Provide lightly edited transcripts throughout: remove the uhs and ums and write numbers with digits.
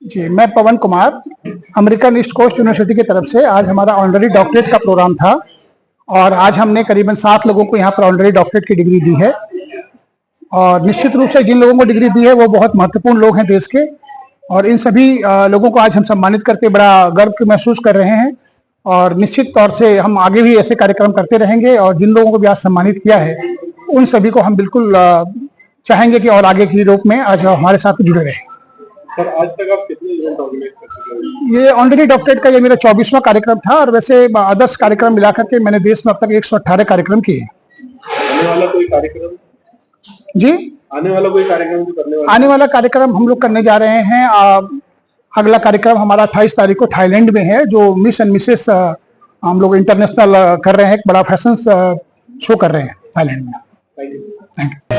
जी, मैं Pavan Kumar, American East Coast University की तरफ से आज हमारा ऑनररी डॉक्टरेट का प्रोग्राम था और आज हमने करीबन 7 लोगों को यहाँ पर ऑनररी डॉक्टरेट की डिग्री दी है। और निश्चित रूप से जिन लोगों को डिग्री दी है वो बहुत महत्वपूर्ण लोग हैं देश के, और इन सभी लोगों को आज हम सम्मानित करके बड़ा गर्व महसूस कर रहे हैं। और निश्चित तौर से हम आगे भी ऐसे कार्यक्रम करते रहेंगे और जिन लोगों को भी आज सम्मानित किया है उन सभी को हम बिल्कुल चाहेंगे कि और आगे की रूप में आज हमारे साथ जुड़े रहें। सर, आज तक आप कितने इवेंट ऑर्गेनाइज कर चुके हैं? ये ऑनररी डॉक्टरेट का ये मेरा 24वां कार्यक्रम था और वैसे आदर्श कार्यक्रम मिला करके मैंने देश में अब तक 118 कार्यक्रम किए। आने वाला कोई कार्यक्रम? जी, आने वाला कोई कार्यक्रम जो करने वाला? आने वाला कार्यक्रम हम लोग करने जा रहे हैं। अगला कार्यक्रम हमारा 28 तारीख को थाईलैंड में है, जो मिस एंड मिसेस हम लोग इंटरनेशनल कर रहे हैं, एक बड़ा फैशन शो कर रहे हैं थाईलैंड में। Thank you. Thank you.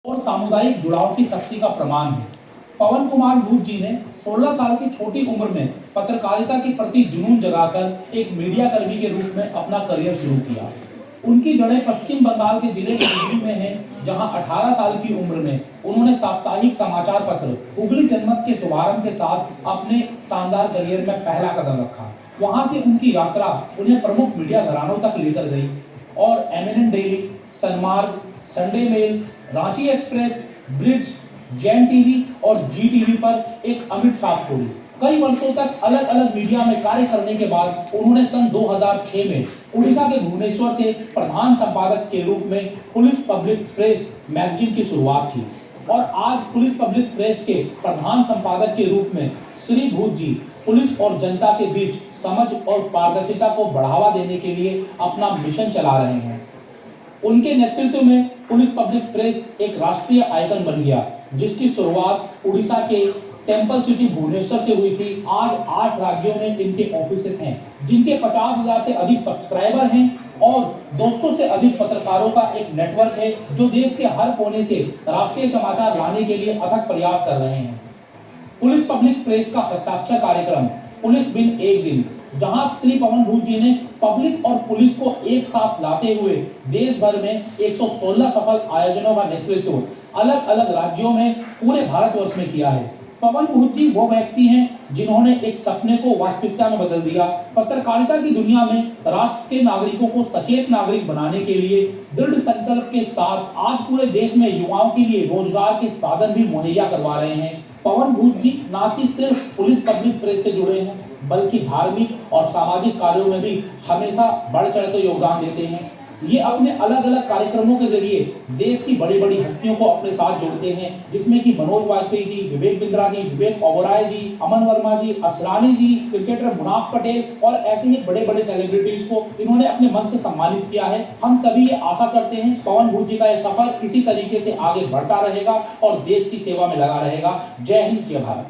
और सामुदायिक जुड़ाव की शक्ति का प्रमाण है। पवन कुमार धूत जी ने 16 साल की छोटी उम्र में पत्रकारिता के प्रति जुनून जगाकर एक मीडिया कर्मी के रूप में अपना करियर शुरू किया। उनकी जड़ें पश्चिम बंगाल के जिले हुगली में हैं, जहां 18 साल की उम्र में उन्होंने साप्ताहिक समाचार पत्र हुगली जनमत के शुभारंभ के साथ अपने शानदार करियर में पहला कदम रखा। वहां से उनकी यात्रा उन्हें प्रमुख मीडिया घरानों तक लेकर गई और MNN Daily, Sanmarg, Sunday Mail, Ranchi Express, Bridge, Jain TV और जी टीवी पर एक अमिट छाप छोड़ी। कई वर्षों तक अलग अलग मीडिया में कार्य करने के बाद उन्होंने सन 2006 में उड़ीसा के भुवनेश्वर से प्रधान संपादक के रूप में पुलिस पब्लिक प्रेस मैगजीन की शुरुआत की और आज पुलिस पब्लिक प्रेस के प्रधान संपादक के रूप में श्री भूत जी पुलिस और जनता के बीच समझ और पारदर्शिता को बढ़ावा देने के लिए अपना मिशन चला रहे हैं। उनके नेतृत्व में पुलिस पब्लिक प्रेस एक राष्ट्रीय आइकन बन गया, जिसकी शुरुआत उड़ीसा के टेम्पल सिटी भुवनेश्वर से हुई थी। आज 8 राज्यों में इनके ऑफिसेस हैं, जिनके 50,000 से अधिक सब्सक्राइबर हैं और 200 से अधिक पत्रकारों का एक नेटवर्क है, जो देश के हर कोने से राष्ट्रीय समाचार लाने के लिए अथक प्रयास कर रहे हैं। पुलिस पब्लिक प्रेस का हस्ताक्षर कार्यक्रम पुलिस बिन एक दिन, जहां श्री पवन धूत जी ने पब्लिक और पुलिस को एक साथ लाते हुए देश भर में 116 सफल आयोजनों का नेतृत्व अलग अलग राज्यों में पूरे भारतवर्ष में किया है। पवन धूत जी वो व्यक्ति हैं जिन्होंने एक सपने को वास्तविकता में बदल दिया। पत्रकारिता की दुनिया में राष्ट्र के नागरिकों को सचेत नागरिक बनाने के लिए दृढ़ संकल्प के साथ आज पूरे देश में युवाओं के लिए रोजगार के साधन भी मुहैया करवा रहे हैं। पवन धूत जी न कि सिर्फ पुलिस पब्लिक प्रेस से जुड़े हैं, बल्कि धार्मिक और सामाजिक कार्यों में भी हमेशा बढ़ चढ़ कर योगदान देते हैं। ये अपने अलग अलग कार्यक्रमों के जरिए देश की बड़ी बड़ी हस्तियों को अपने साथ जोड़ते हैं, जिसमें कि मनोज वाजपेयी जी, विवेक बिंद्रा जी, विवेक ओबराय जी, अमन वर्मा जी, असरानी जी, क्रिकेटर मुनाफ पटेल और ऐसे ही बड़े बड़े सेलिब्रिटीज को इन्होंने अपने मन से सम्मानित किया है। हम सभी ये आशा करते हैं पवन भूत जी का ये सफर इसी तरीके से आगे बढ़ता रहेगा और देश की सेवा में लगा रहेगा। जय हिंद, जय Bharat.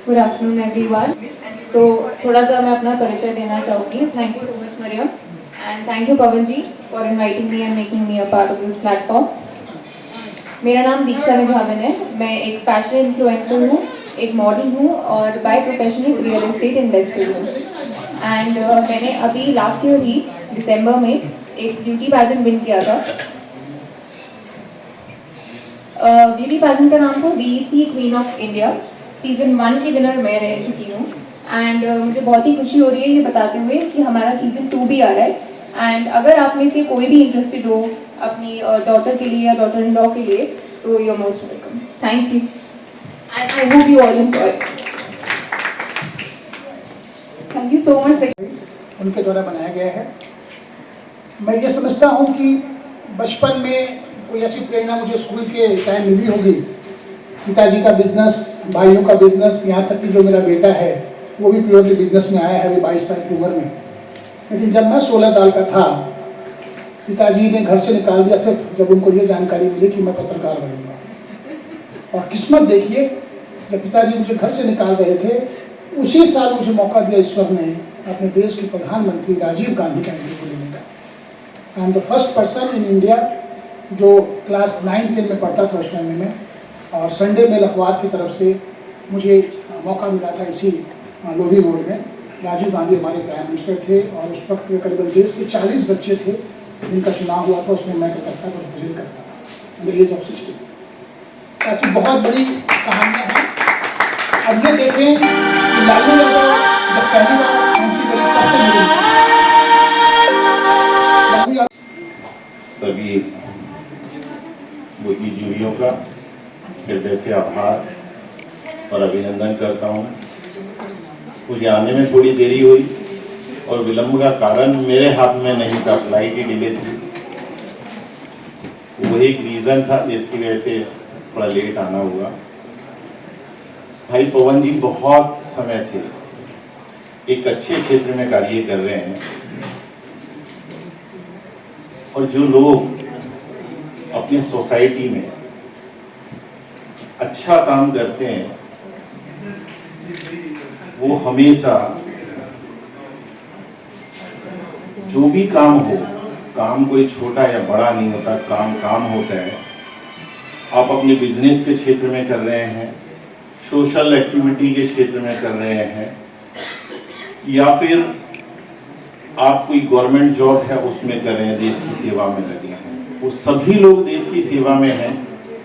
Good afternoon everyone. So थोड़ा सा मैं अपना परिचय देना चाहूँगी। Thank you so much Mariam and thank you Pavan ji for inviting me and making me a part of this platform. मेरा नाम दीक्षा निझावन है। मैं एक फैशन इन्फ्लुएंसर हूँ, एक मॉडल हूँ और बाय प्रोफेशन एक रियल एस्टेट इन्वेस्टर हूँ। एंड मैंने अभी लास्ट ईयर ही दिसंबर में एक ब्यूटी पैजेंट विन किया था। ब्यूटी पैजेंट का नाम था BEC queen of India. Season 1 की विनर मैं रह चुकी हूँ एंड मुझे बहुत ही खुशी हो रही है ये बताते हुए कि हमारा सीजन 2 भी आ रहा है। एंड अगर आप में से कोई भी इंटरेस्टेड हो अपनी डॉटर के लिए या डॉटर इन लॉ के लिए तो you are most welcome. Thank you and I hope you all enjoy. Thank you so much. उनके द्वारा बनाया गया है। मैं ये समझता हूँ कि बचपन में कोई ऐसी प्रेरणा मुझे स्कूल के टाइम मिली होगी। पिताजी का बिजनेस, भाइयों का बिजनेस, यहाँ तक कि जो मेरा बेटा है वो भी प्योरली बिजनेस में आया है अभी 22 साल की उम्र में। लेकिन जब मैं 16 साल का था पिताजी ने घर से निकाल दिया सिर्फ जब उनको ये जानकारी मिली कि मैं पत्रकार बनूंगा। और किस्मत देखिए, जब पिताजी मुझे घर से निकाल रहे थे उसी साल मुझे मौका दिया ईश्वर ने अपने देश के प्रधानमंत्री राजीव गांधी का इंटरव्यू लेने का। I am the first person in India जो क्लास 9-10 में पढ़ता था उस टाइम में, और संडे में अखबार की तरफ से मुझे मौका मिला था इसी लोधी रोड में। राजीव गांधी हमारे प्राइम मिनिस्टर थे और उस वक्त करीबन देश के 40 बच्चे थे जिनका चुनाव हुआ था, उसमें मैं करता था, रिप्रेजेंट करता था इन द एज ऑफ 60। ऐसी बहुत बड़ी कहानियाँ हैं। अब ये देखें कि लालू यादव जब पहली बार एमपी बने कैसे मिले। सभी बुद्धिजीवियों का हृदय से आभार और अभिनंदन करता हूँ। मुझे आने में थोड़ी देरी हुई और विलंब का कारण मेरे हाथ में नहीं था, फ्लाइट ही डिले थी। वही एक रीज़न था जिसकी वजह से थोड़ा लेट आना हुआ। भाई पवन जी बहुत समय से एक अच्छे क्षेत्र में कार्य कर रहे हैं और जो लोग अपनी सोसाइटी में अच्छा काम करते हैं वो हमेशा जो भी काम हो, काम कोई छोटा या बड़ा नहीं होता, काम काम होता है। आप अपने बिजनेस के क्षेत्र में कर रहे हैं, सोशल एक्टिविटी के क्षेत्र में कर रहे हैं, या फिर आप कोई गवर्नमेंट जॉब है उसमें कर रहे हैं, देश की सेवा में लगे हैं। वो सभी लोग देश की सेवा में हैं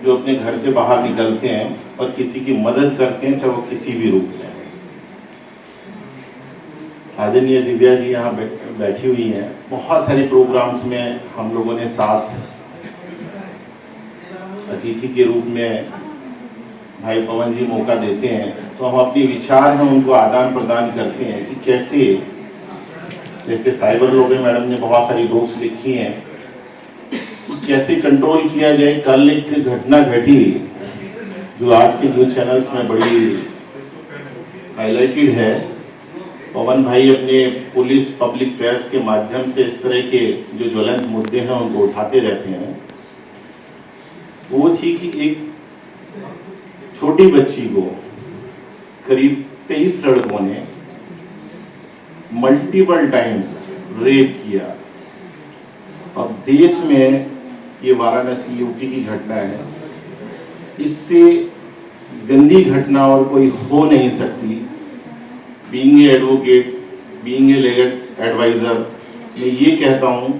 जो अपने घर से बाहर निकलते हैं और किसी की मदद करते हैं, चाहे वो किसी भी रूप में। आदरणीय दिव्या जी यहाँ बैठी हुई हैं। बहुत सारे प्रोग्राम्स में हम लोगों ने साथ अतिथि के रूप में भाई पवन जी मौका देते हैं तो हम अपने विचार हैं उनको आदान प्रदान करते हैं कि कैसे, जैसे साइबर लॉ में मैडम ने बहुत सारी बुक्स लिखी हैं, कैसे कंट्रोल किया जाए। कल एक घटना घटी जो आज के न्यूज चैनल्स में बड़ी हाईलाइटेड है। पवन भाई अपने पुलिस पब्लिक प्रेस के माध्यम से इस तरह के जो ज्वलंत मुद्दे हैं उनको उठाते रहते हैं। वो थी कि एक छोटी बच्ची को करीब 23 लड़कों ने मल्टीपल टाइम्स रेप किया। अब देश में ये वाराणसी यूपी की घटना है, इससे गंदी घटना और कोई हो नहीं सकती। Being a advocate, being a legal adviser, मैं ये कहता हूँ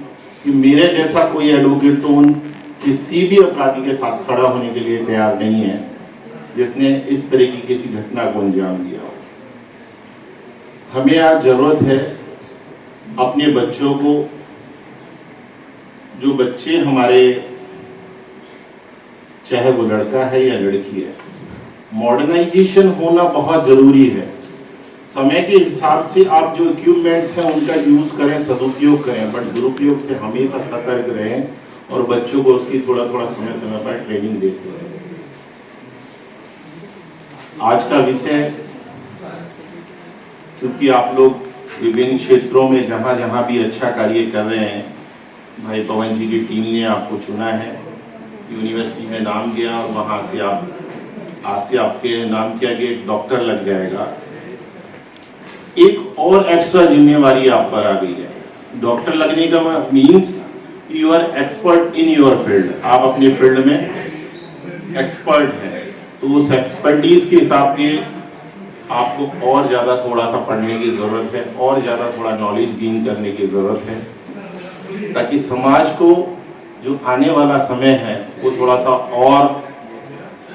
कि मेरे जैसा कोई एडवोकेट तो उन किसी भी अपराधी के साथ खड़ा होने के लिए तैयार नहीं है जिसने इस तरह की किसी घटना को अंजाम दिया हो। हमें आज ज़रूरत है अपने बच्चों को, जो बच्चे हमारे, चाहे वो लड़का है या लड़की है, मॉडर्नाइजेशन होना बहुत ज़रूरी है। समय के हिसाब से आप जो इक्विपमेंट्स हैं उनका यूज करें, सदुपयोग करें, बट दुरुपयोग से हमेशा सतर्क रहें और बच्चों को उसकी थोड़ा थोड़ा समय समय पर ट्रेनिंग देते रहें। आज का विषय, क्योंकि आप लोग विभिन्न क्षेत्रों में जहाँ जहाँ भी अच्छा कार्य कर रहे हैं, भाई पवन जी की टीम ने आपको चुना है, यूनिवर्सिटी में नाम गया और वहाँ से आप आज से आपके नाम किया कि डॉक्टर लग जाएगा। एक और एक्स्ट्रा जिम्मेवारी आप पर आ गई है। डॉक्टर लगने का means you are expert in your field, आप अपने फील्ड में एक्सपर्ट हैं, तो उस एक्सपर्टीज के हिसाब से आपको और ज़्यादा थोड़ा सा पढ़ने की ज़रूरत है, और ज़्यादा थोड़ा नॉलेज गेन करने की ज़रूरत है, ताकि समाज को जो आने वाला समय है वो थोड़ा सा और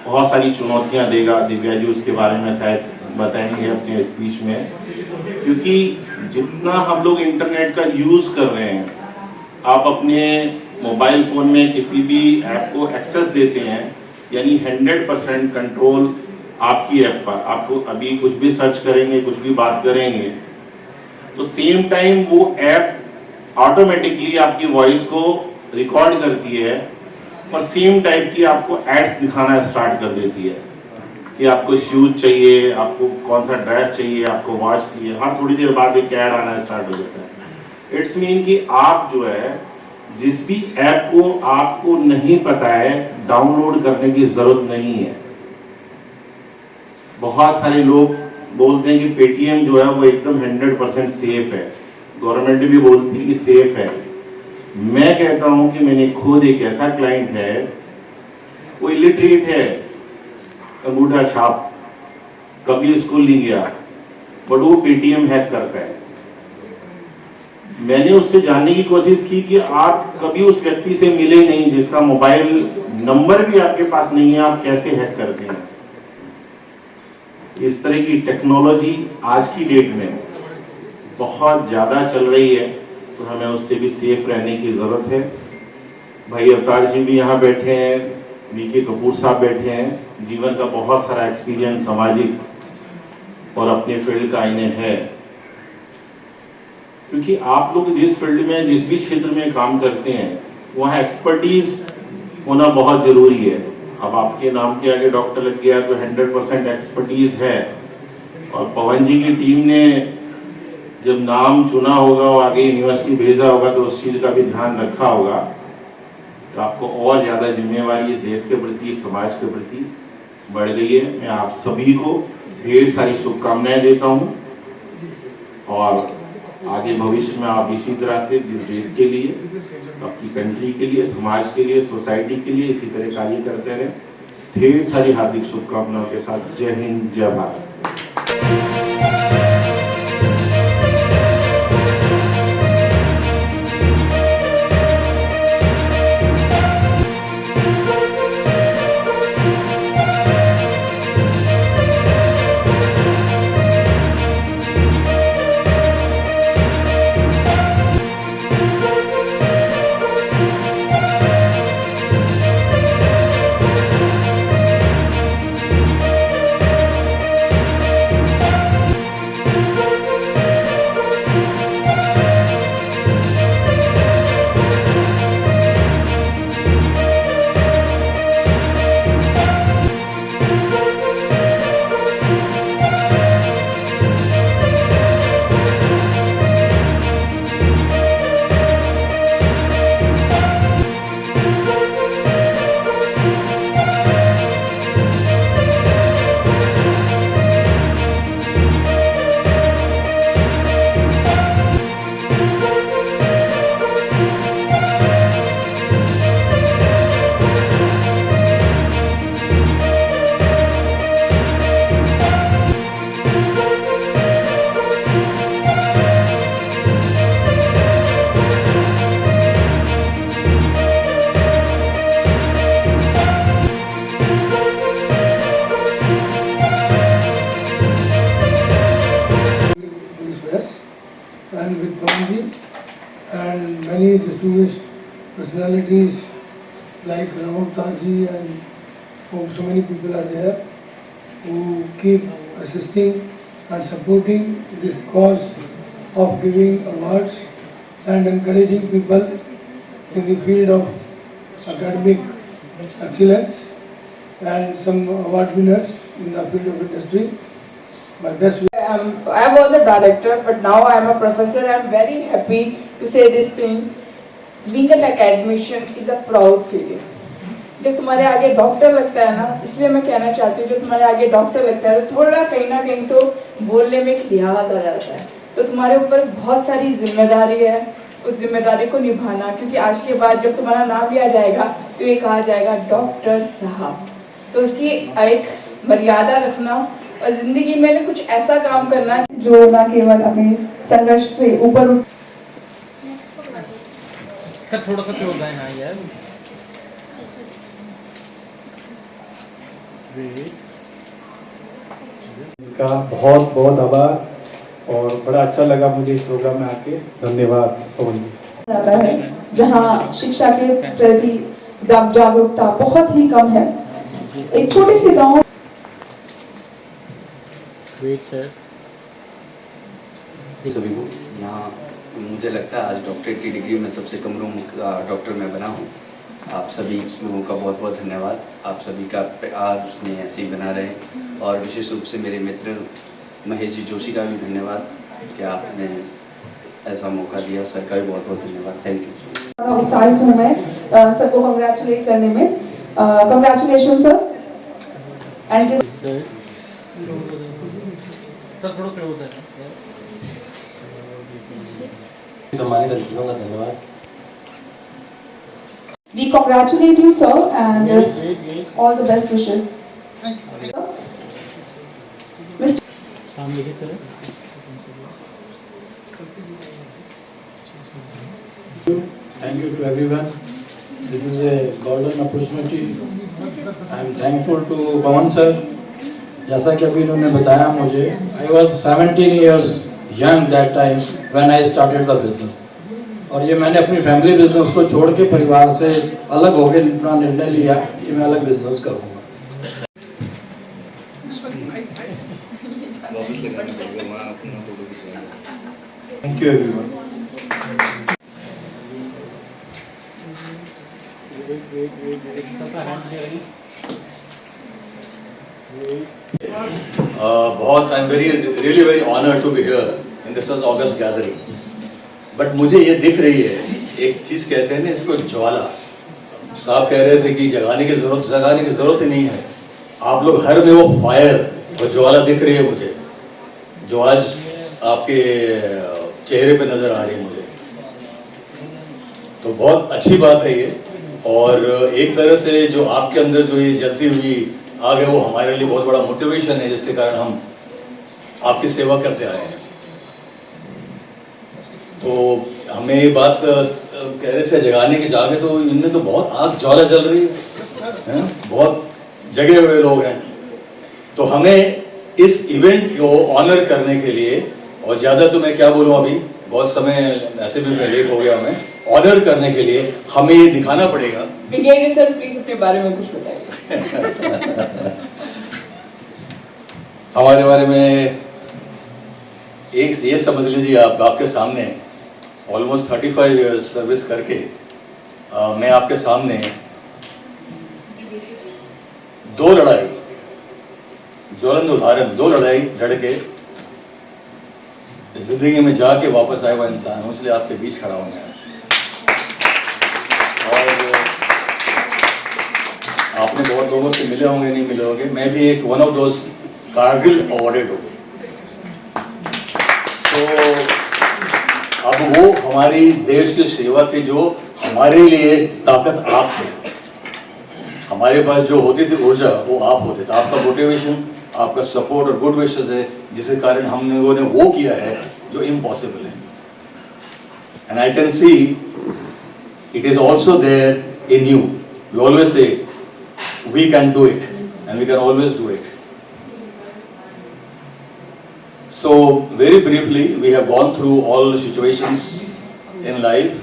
बहुत सारी चुनौतियां देगा। दिव्या जी उसके बारे में शायद बताएंगे अपने स्पीच में, क्योंकि जितना हम लोग इंटरनेट का यूज़ कर रहे हैं, आप अपने मोबाइल फ़ोन में किसी भी ऐप को एक्सेस देते हैं, यानी 100% कंट्रोल आपकी ऐप पर। आपको अभी कुछ भी सर्च करेंगे, कुछ भी बात करेंगे, तो सेम टाइम वो ऐप ऑटोमेटिकली आपकी वॉइस को रिकॉर्ड करती है और सेम टाइप की आपको एड्स दिखाना स्टार्ट कर देती है कि आपको शूज चाहिए, आपको कौन सा ड्रेस चाहिए, आपको वॉच चाहिए। हर थोड़ी देर बाद एक ऐड आना स्टार्ट हो जाता है। इट्स मीन कि आप जो है जिस भी ऐप को आपको नहीं पता है, डाउनलोड करने की जरूरत नहीं है। बहुत सारे लोग बोलते हैं कि पेटीएम जो है वो एकदम 100% सेफ है, गवर्नमेंट भी बोलती है कि सेफ है। मैं कहता हूं कि मैंने खुद एक ऐसा क्लाइंट है, वो इलिटरेट है, अंगूठा छाप, कभी स्कूल नहीं गया, बट वो पेटीएम हैक करता है। मैंने उससे जानने की कोशिश की कि आप कभी उस व्यक्ति से मिले नहीं जिसका मोबाइल नंबर भी आपके पास नहीं है, आप कैसे हैक करते हैं। इस तरह की टेक्नोलॉजी आज की डेट में बहुत ज़्यादा चल रही है, तो हमें उससे भी सेफ रहने की ज़रूरत है। भाई अवतार जी भी यहाँ बैठे हैं, वीके कपूर साहब बैठे हैं, जीवन का बहुत सारा एक्सपीरियंस सामाजिक और अपने फील्ड का इन्हें है, क्योंकि आप लोग जिस फील्ड में, जिस भी क्षेत्र में काम करते हैं, वहाँ एक्सपर्टीज होना बहुत ज़रूरी है। अब आपके नाम के आगे डॉक्टर लग गया तो 100% एक्सपर्टीज है, और पवन जी की टीम ने जब नाम चुना होगा और आगे यूनिवर्सिटी भेजा होगा तो उस चीज़ का भी ध्यान रखा होगा। तो आपको और ज़्यादा जिम्मेवारी इस देश के प्रति, इस समाज के प्रति बढ़ गई है। मैं आप सभी को ढेर सारी शुभकामनाएं देता हूँ, और आगे भविष्य में आप इसी तरह से जिस देश के लिए, अपनी कंट्री के लिए, समाज के लिए, सोसाइटी के लिए इसी तरह कार्य करते रहें। ढेर सारी हार्दिक शुभकामनाओं के साथ जय हिंद, जय Bharat. and with Pavanji and many distinguished personalities like Ram Avtar ji and so many people are there who keep assisting and supporting this cause of giving awards and encouraging people in the field of academic excellence and some award winners in the field of industry. My best I was a director, but now I am a professor. I am very happy to say this thing. Being an academician is a proud feeling. जब तुम्हारे आगे doctor लगता है ना, इसलिए मैं कहना चाहती हूँ, जब तुम्हारे आगे डॉक्टर लगता है तो थोड़ा कहीं ना कहीं तो बोलने में एक लिहाज आ जाता है. तो तुम्हारे ऊपर बहुत सारी जिम्मेदारी है, उस जिम्मेदारी को निभाना, क्योंकि आज के बाद जब तुम्हारा नाम लिया जाएगा तो ये कहा जाएगा डॉक्टर साहब. तो उसकी एक मर्यादा रखना और जिंदगी में कुछ ऐसा काम करना जो ना केवल अपने संघर्ष से ऊपर उठ. थोड़ा सा क्लोज है ना यार. का बहुत बहुत आभार और बड़ा अच्छा लगा मुझे इस प्रोग्राम में आके. धन्यवाद पवन जी. जाता है जहाँ शिक्षा के प्रति जागरूकता बहुत ही कम है. एक छोटे से गांव. Wait sir. सभी को यहाँ मुझे लगता है आज डॉक्टरेट की डिग्री में सबसे कम उम्र का डॉक्टर मैं बना हूँ. आप सभी लोगों का बहुत बहुत धन्यवाद. आप सभी का प्यार स्नेह ऐसे ही बना रहे. और विशेष रूप से मेरे मित्र महेश जी जोशी का भी धन्यवाद कि आपने ऐसा मौका दिया. सर का भी बहुत बहुत धन्यवाद. Thank you. उत्साहित हूँ मैं सबको कंग्रेचुलेट करने में. Congratulation sir. एंड सर थोड़ा क्लोज है. सम्मानित अतिथियों का धन्यवाद. we congratulate you sir and all the best wishes. सामने की sir. Thank you to everyone. This is a golden opportunity. I am thankful to Pawan sir. जैसा कि अभी इन्होंने बताया मुझे, I was 17 years young that time when I started the business. और ये मैंने अपनी फैमिली बिजनेस को छोड़ के परिवार से अलग होकर अपना निर्णय लिया कि मैं अलग बिजनेस करूँगा. Thank you everyone. बहुत I am really very honoured to be here in this august gathering. But मुझे ये दिख रही है, एक चीज़ कहते हैं ना इसको, ज्वाला. साहब कह रहे थे कि जगाने की ज़रूरत ही नहीं है. आप लोग हर में वो फायर और ज्वाला दिख रही है मुझे, जो आज आपके चेहरे पे नज़र आ रही है मुझे. तो बहुत अच्छी बात है ये. और एक तरह से जो आपके अंदर जो ये जलती हुई आग है वो हमारे लिए बहुत बड़ा मोटिवेशन है, जिसके कारण हम आपकी सेवा करते आए हैं. तो हमें ये बात कह रहे थे जगाने के जागे, तो इनमें तो बहुत आग ज्वाला जल रही है, बहुत जगे हुए लोग हैं. तो हमें इस इवेंट को ऑनर करने के लिए, और ज़्यादा तो मैं क्या बोलूँ, अभी बहुत समय ऐसे भी मैं लेट हो गया, हमें ऑनर करने के लिए हमें ये दिखाना पड़ेगा. ब्रिगेडियर सर प्लीज अपने बारे में कुछ बताइए. हमारे बारे में एक ये समझ लीजिए आप, आपके सामने ऑलमोस्ट 35 इयर्स सर्विस करके मैं आपके सामने दो लड़ाई, ज्वलंत उदाहरण, दो लड़ाई लड़ के जिंदगी में जाके वापस आया हुआ इंसान हूँ, इसलिए आपके बीच खड़ा हूँ मैं. और आपने बहुत लोगों से मिले होंगे, नहीं मिले होंगे, मैं भी एक one of those Kargil awarded हूँ. तो अब वो हमारी देश की सेवा थी, जो हमारे लिए ताकत आप थे. हमारे पास जो होती थी ऊर्जा वो आप होते थे. आपका मोटिवेशन, आपका सपोर्ट और गुड विशेस है, जिसके कारण हम लोगों ने वो किया है जो इम्पॉसिबल है. And I can see it is also there in you. We always say we can do it and we can always do it. So very briefly, we have gone through all the situations in life,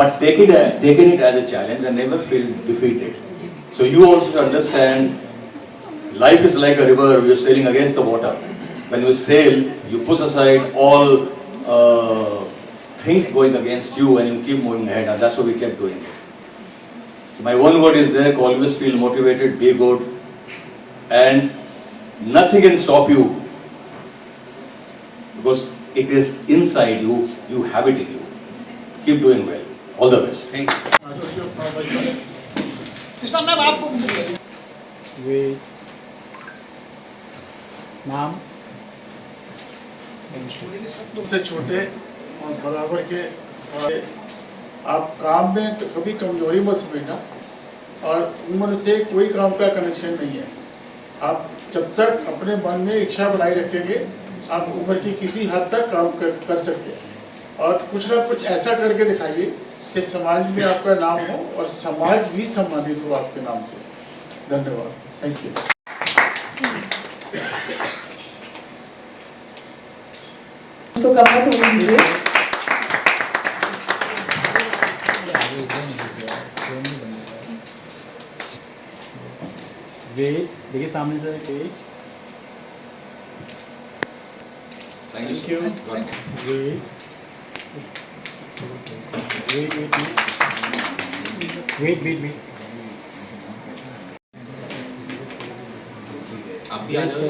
but taken it as a challenge and never feel defeated. So you also should understand, life is like a river. We are sailing against the water. when you sail, you push aside all things going against you and you keep moving ahead, and that's what we kept doing it. So my one word is there, always feel motivated, be good, and nothing can stop you because it is inside you, you have it in you. Keep doing well. All the best. Thank you. Wait नाम से छोटे और बराबर के, और आप काम में तो कभी कमजोरी मत समझना, और उम्र से कोई काम का कनेक्शन नहीं है। आप जब तक अपने मन में इच्छा बनाए रखेंगे, आप उम्र की किसी हद तक काम कर सकते हैं, और कुछ ना कुछ ऐसा करके दिखाइए कि समाज में आपका नाम हो और समाज भी सम्मानित हो आपके नाम से। धन्यवाद। Thank you. तो कमर थोड़ी दीजिए। वेट देखिए सामने से wait Thank you. Wait wait wait wait wait आप भी आ जाओ।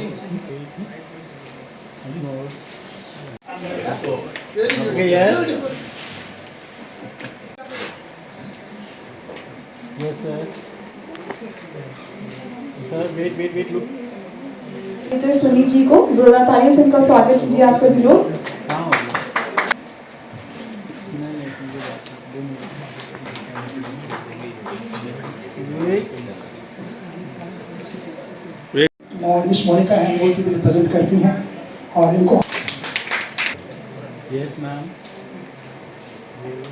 Okay, yes. Yes, sir. Sir, wait, look. Doctor Sunil ji को जोरदार तालियों से उनका स्वागत कीजिए आप सभी लोग। और मिस मोनिका हैंडबॉल की रिप्रेजेंट करती हैं और इनको Yes, ma'am. Wait.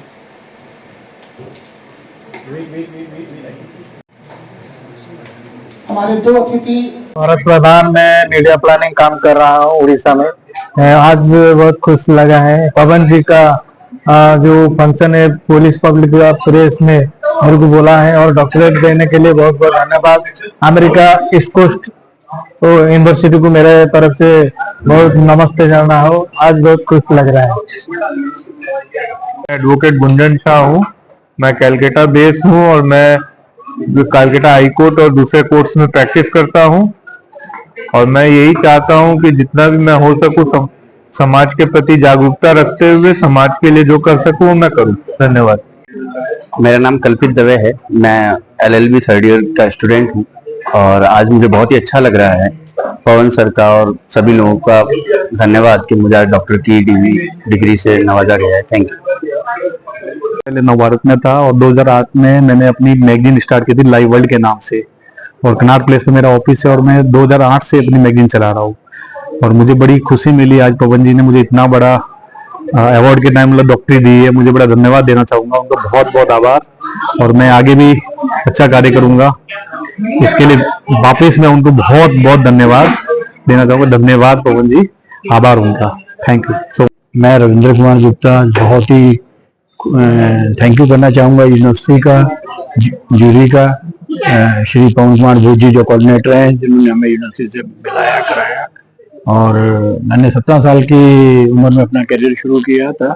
हमारे दो अतिथि भारत प्रधान में मीडिया प्लानिंग काम कर रहा हूँ उड़ीसा में। आज बहुत खुश लगा है पवन जी का जो फंक्शन है पुलिस पब्लिक प्रेस ने मेरे को बोला है, और डॉक्टरेट देने के लिए बहुत बहुत धन्यवाद। अमेरिका ईस्ट कोस्ट यूनिवर्सिटी को मेरे तरफ से बहुत नमस्ते करना हो। आज बहुत खुश लग रहा है। एडवोकेट गुंजन शाह हूँ, मैं कैलकाटा बेस हूँ और मैं कैलकाटा हाई कोर्ट और दूसरे कोर्ट्स में प्रैक्टिस करता हूँ, और मैं यही चाहता हूँ कि जितना भी मैं हो सकूँ समाज के प्रति जागरूकता रखते हुए समाज के लिए जो कर सकूँ वो मैं करूँ। धन्यवाद। मेरा नाम कल्पित दवे है, मैं LLB 3rd ईयर का स्टूडेंट हूँ, और आज मुझे बहुत ही अच्छा लग रहा है। पवन सर का और सभी लोगों का धन्यवाद कि मुझे डॉक्टर की डिग्री से नवाजा गया है। Thank you. पहले नवभारत में था और 2008 में मैंने अपनी मैगजीन स्टार्ट की थी लाइव वर्ल्ड के नाम से, और कनार प्लेस पे मेरा ऑफिस है, और मैं 2008 से अपनी मैगजीन चला रहा हूँ। और मुझे बड़ी खुशी मिली आज पवन जी ने मुझे इतना बड़ा अवार्ड के टाइम मतलब डॉक्टरी दी है। मुझे बड़ा धन्यवाद देना चाहूंगा, उनका बहुत बहुत आभार, और मैं आगे भी अच्छा कार्य करूंगा। इसके लिए वापस मैं उनको बहुत बहुत धन्यवाद देना चाहूंगा। धन्यवाद पवन जी, आभार उनका। Thank you. सो मैं रविंद्र कुमार गुप्ता बहुत ही थैंक यू करना चाहूंगा यूनिवर्सिटी का, जूरी का, श्री पवन कुमार भूत जी जो कोऑर्डिनेटर हैं, जिन्होंने हमें यूनिवर्सिटी से मिलाया कराया। और मैंने 17 साल की उम्र में अपना करियर शुरू किया था,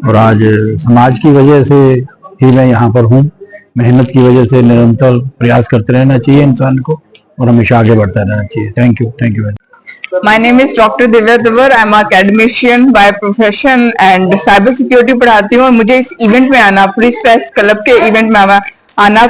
और आज समाज की वजह से ही मैं यहाँ पर हूँ। मेहनत की वजह से निरंतर प्रयास करते रहना चाहिए इंसान को, और हमेशा आगे बढ़ता रहना चाहिए। Thank you very much. My name is Dr. Divya Davar. I'm an academician by profession and cyber security पढ़ाती हूँ, और मुझे इस इवेंट में आना, पुलिस प्रेस क्लब के इवेंट में आना,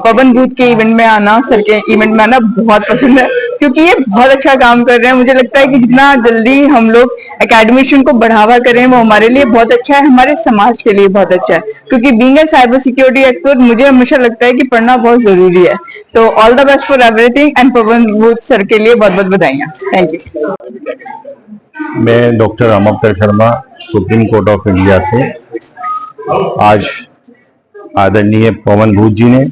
पवन बूथ के इवेंट में आना, सर के इवेंट में आना बहुत पसंद है, क्योंकि ये बहुत अच्छा काम कर रहे हैं। मुझे लगता है कि जितना जल्दी हम लोग एकेडमिशियन को बढ़ावा करें वो हमारे लिए बहुत अच्छा है, हमारे समाज के लिए बहुत अच्छा है, क्योंकि being a cyber security expert मुझे हमेशा लगता है कि पढ़ना बहुत जरूरी है। तो all the best for everything, and Pavan Booth sir के लिए बहुत बहुत बधाइयाँ। Thank you. मैं doctor Amartar Sharma, Supreme Court of India से। आज आदरणीय पवन भूत जी ने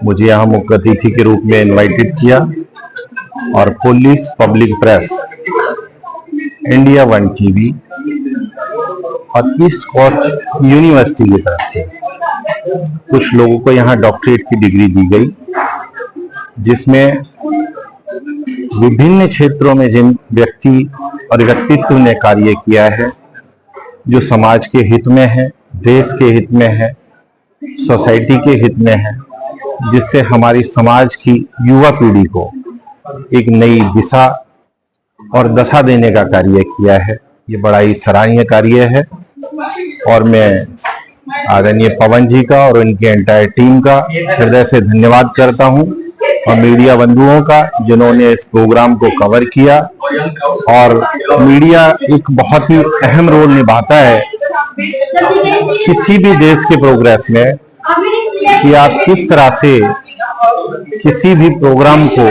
मुझे यहाँ मुख्य अतिथि के रूप में इनवाइटेड किया, और police public press, India 1 TV और ईस्ट कोस्ट यूनिवर्सिटी की तरफ से कुछ लोगों को यहाँ डॉक्टरेट की डिग्री दी गई, जिसमें विभिन्न क्षेत्रों में जिन व्यक्ति और व्यक्तित्व ने कार्य किया है, जो समाज के हित में है, देश के हित में है, सोसाइटी के हित में है, जिससे हमारी समाज की युवा पीढ़ी को एक नई दिशा और दशा देने का कार्य किया है। ये बड़ा ही सराहनीय कार्य है और मैं आदरणीय पवन जी का और उनके एंटायर टीम का हृदय से धन्यवाद करता हूं और मीडिया बंधुओं का जिन्होंने इस प्रोग्राम को कवर किया। और मीडिया एक बहुत ही अहम रोल निभाता है किसी भी देश के प्रोग्रेस में, कि आप किस तरह से किसी भी प्रोग्राम को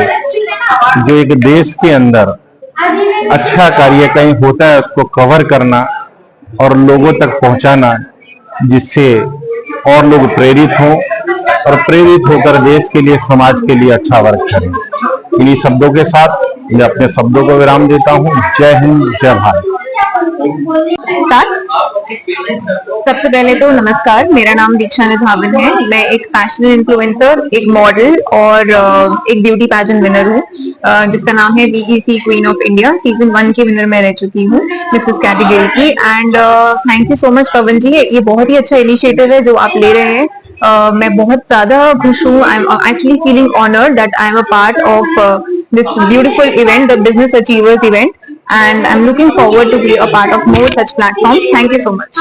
जो एक देश के अंदर अच्छा कार्य कहीं होता है उसको कवर करना और लोगों तक पहुंचाना, जिससे और लोग प्रेरित हों और प्रेरित होकर देश के लिए, समाज के लिए अच्छा वर्क करें। इन्हीं शब्दों के साथ मैं अपने शब्दों को विराम देता हूं। जय हिंद, जय भारत। सबसे पहले तो नमस्कार, मेरा नाम दीक्षा निधावन है। मैं एक पैशनेट इन्फ्लुएंसर, एक मॉडल और एक ब्यूटी पैजेंट विनर हूँ, जिसका नाम है VEC queen of India. Season 1 की विनर मैं रह चुकी हूँ मिसेस कैटेगरी की। And thank you so much Pavan ji, ये बहुत ही अच्छा इनिशिएटिव है जो आप ले रहे हैं। मैं बहुत ज्यादा खुश हूँ। I am actually feeling honoured that I am a part of this beautiful event, the business achievers event, and I'm looking forward to be a part of more such platforms. Thank you so much.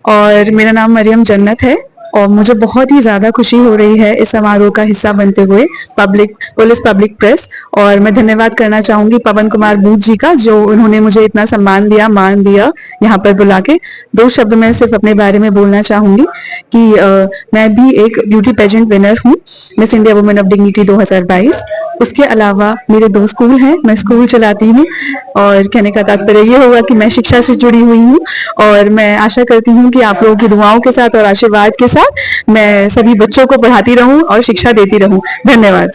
और मेरा नाम मरियम जन्नत है और मुझे बहुत ही ज्यादा खुशी हो रही है इस समारोह का हिस्सा बनते हुए पुलिस पब्लिक प्रेस। और मैं धन्यवाद करना चाहूंगी पवन कुमार बूथ जी का, जो उन्होंने मुझे इतना सम्मान दिया, मान दिया यहाँ पर बुला के। 2 शब्द मैं सिर्फ अपने बारे में बोलना चाहूंगी कि मैं भी एक ब्यूटी पेजेंट विनर हूँ, miss India women of dignity 2022। उसके अलावा मेरे 2 स्कूल हैं, मैं स्कूल चलाती हूँ और कहने का तात्पर्य ये होगा कि मैं शिक्षा से जुड़ी हुई हूँ। और मैं आशा करती हूँ कि आप लोगों की दुआओं के साथ और आशीर्वाद के साथ मैं सभी बच्चों को पढ़ाती रहूं और शिक्षा देती रहूं। धन्यवाद।